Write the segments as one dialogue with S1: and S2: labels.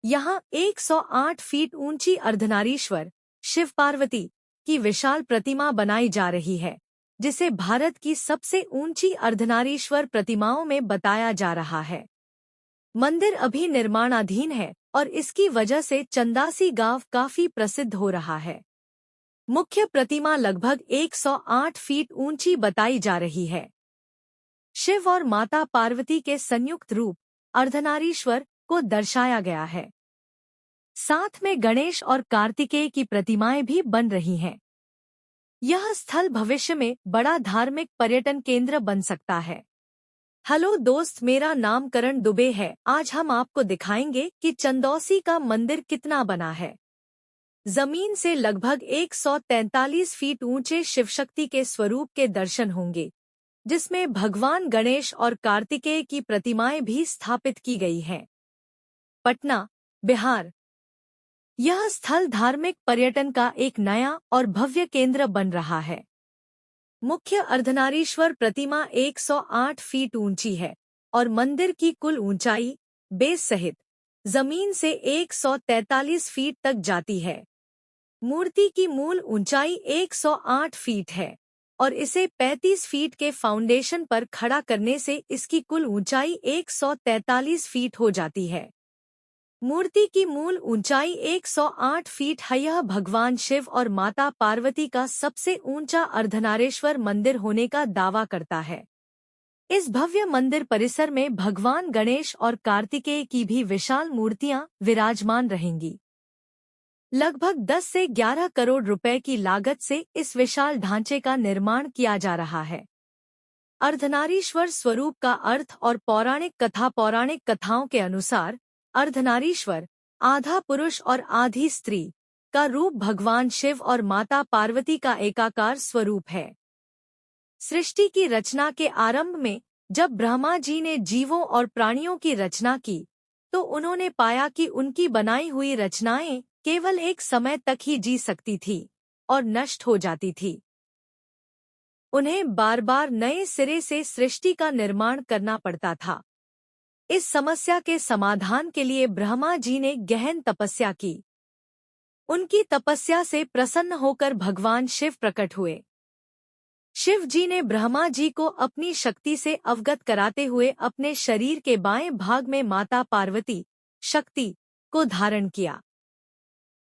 S1: यहाँ 108 फीट ऊंची अर्धनारीश्वर शिव पार्वती की विशाल प्रतिमा बनाई जा रही है, जिसे भारत की सबसे ऊंची अर्धनारीश्वर प्रतिमाओं में बताया जा रहा है। मंदिर अभी निर्माणाधीन है और इसकी वजह से चंदासी गांव काफी प्रसिद्ध हो रहा है। मुख्य प्रतिमा लगभग 108 फीट ऊंची बताई जा रही है। शिव और माता पार्वती के संयुक्त रूप अर्धनारीश्वर को दर्शाया गया है। साथ में गणेश और कार्तिकेय की प्रतिमाएं भी बन रही हैं। यह स्थल भविष्य में बड़ा धार्मिक पर्यटन केंद्र बन सकता है। हेलो दोस्त, मेरा नाम करण दुबे है। आज हम आपको दिखाएंगे कि चंदौसी का मंदिर कितना बना है। जमीन से लगभग 143 फीट ऊंचे शिवशक्ति के स्वरूप के दर्शन होंगे, जिसमें भगवान गणेश और कार्तिकेय की प्रतिमाएं भी स्थापित की गई हैं। पटना, बिहार। यह स्थल धार्मिक पर्यटन का एक नया और भव्य केंद्र बन रहा है। मुख्य अर्धनारीश्वर प्रतिमा 108 फीट ऊंची है और मंदिर की कुल ऊंचाई बेस सहित जमीन से 143 फीट तक जाती है। मूर्ति की मूल ऊंचाई 108 फीट है और इसे 35 फीट के फाउंडेशन पर खड़ा करने से इसकी कुल ऊंचाई 143 फीट हो जाती है। मूर्ति की मूल ऊंचाई 108 फीट है। यह भगवान शिव और माता पार्वती का सबसे ऊंचा अर्धनारीश्वर मंदिर होने का दावा करता है। इस भव्य मंदिर परिसर में भगवान गणेश और कार्तिकेय की भी विशाल मूर्तियां विराजमान रहेंगी। लगभग 10 से 11 करोड़ रुपए की लागत से इस विशाल ढांचे का निर्माण किया जा रहा है। अर्धनारीश्वर स्वरूप का अर्थ और पौराणिक कथाओं के अनुसार अर्धनारीश्वर आधा पुरुष और आधी स्त्री का रूप भगवान शिव और माता पार्वती का एकाकार स्वरूप है। सृष्टि की रचना के आरंभ में जब ब्रह्मा जी ने जीवों और प्राणियों की रचना की, तो उन्होंने पाया कि उनकी बनाई हुई रचनाएं केवल एक समय तक ही जी सकती थी और नष्ट हो जाती थी। उन्हें बार बार नए सिरे से सृष्टि का निर्माण करना पड़ता था। इस समस्या के समाधान के लिए ब्रह्मा जी ने गहन तपस्या की। उनकी तपस्या से प्रसन्न होकर भगवान शिव प्रकट हुए। शिव जी ने ब्रह्मा जी को अपनी शक्ति से अवगत कराते हुए अपने शरीर के बाएं भाग में माता पार्वती शक्ति को धारण किया।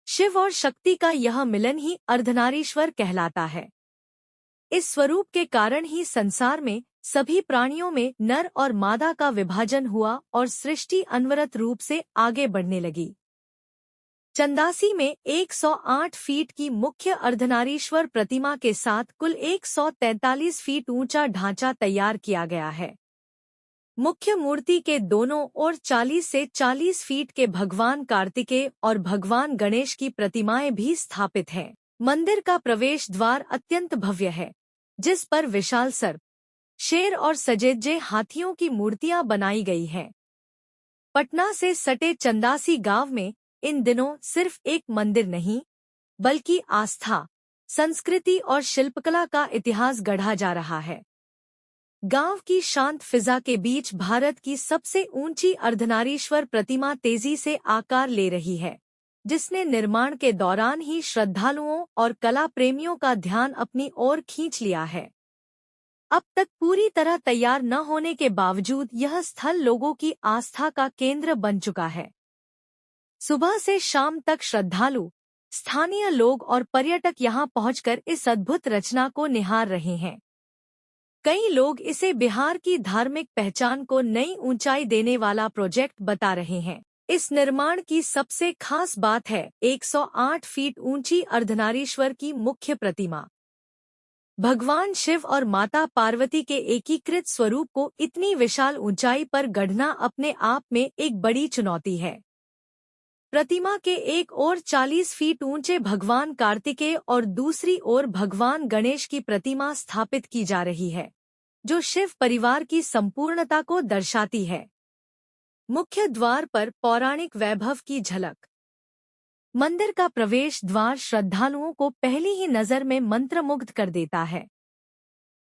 S1: शिव और शक्ति का यह मिलन ही अर्धनारीश्वर कहलाता है। इस स्वरूप के कारण ही संसार में सभी प्राणियों में नर और मादा का विभाजन हुआ और सृष्टि अनवरत रूप से आगे बढ़ने लगी। चंदासी में 108 फीट की मुख्य अर्धनारीश्वर प्रतिमा के साथ कुल 143 फीट ऊंचा ढांचा तैयार किया गया है। मुख्य मूर्ति के दोनों ओर 40 से 40 फीट के भगवान कार्तिकेय और भगवान गणेश की प्रतिमाएं भी स्थापित हैं। मंदिर का प्रवेश द्वार अत्यंत भव्य है, जिस पर विशाल सर्प, शेर और सजेजे हाथियों की मूर्तियां बनाई गई हैं। पटना से सटे चंदासी गांव में इन दिनों सिर्फ एक मंदिर नहीं, बल्कि आस्था, संस्कृति और शिल्पकला का इतिहास गढ़ा जा रहा है। गांव की शांत फिजा के बीच भारत की सबसे ऊंची अर्धनारीश्वर प्रतिमा तेजी से आकार ले रही है, जिसने निर्माण के दौरान ही श्रद्धालुओं और कला प्रेमियों का ध्यान अपनी ओर खींच लिया है। अब तक पूरी तरह तैयार न होने के बावजूद यह स्थल लोगों की आस्था का केंद्र बन चुका है। सुबह से शाम तक श्रद्धालु, स्थानीय लोग और पर्यटक यहां पहुंचकर इस अद्भुत रचना को निहार रहे हैं। कई लोग इसे बिहार की धार्मिक पहचान को नई ऊंचाई देने वाला प्रोजेक्ट बता रहे हैं। इस निर्माण की सबसे खास बात है 108 फीट ऊंची अर्धनारीश्वर की मुख्य प्रतिमा। भगवान शिव और माता पार्वती के एकीकृत स्वरूप को इतनी विशाल ऊंचाई पर गढ़ना अपने आप में एक बड़ी चुनौती है। प्रतिमा के एक ओर 40 फीट ऊंचे भगवान कार्तिकेय और दूसरी ओर भगवान गणेश की प्रतिमा स्थापित की जा रही है, जो शिव परिवार की संपूर्णता को दर्शाती है। मुख्य द्वार पर पौराणिक वैभव की झलक। मंदिर का प्रवेश द्वार श्रद्धालुओं को पहली ही नजर में मंत्रमुग्ध कर देता है।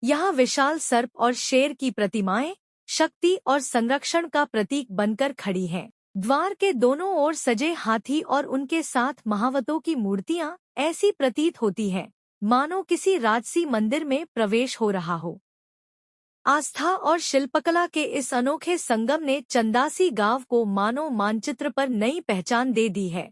S1: यहाँ विशाल सर्प और शेर की प्रतिमाएं शक्ति और संरक्षण का प्रतीक बनकर खड़ी हैं। द्वार के दोनों ओर सजे हाथी और उनके साथ महावतों की मूर्तियां ऐसी प्रतीत होती हैं मानो किसी राजसी मंदिर में प्रवेश हो रहा हो। आस्था और शिल्पकला के इस अनोखे संगम ने चंदासी गांव को मानो मानचित्र पर नई पहचान दे दी है।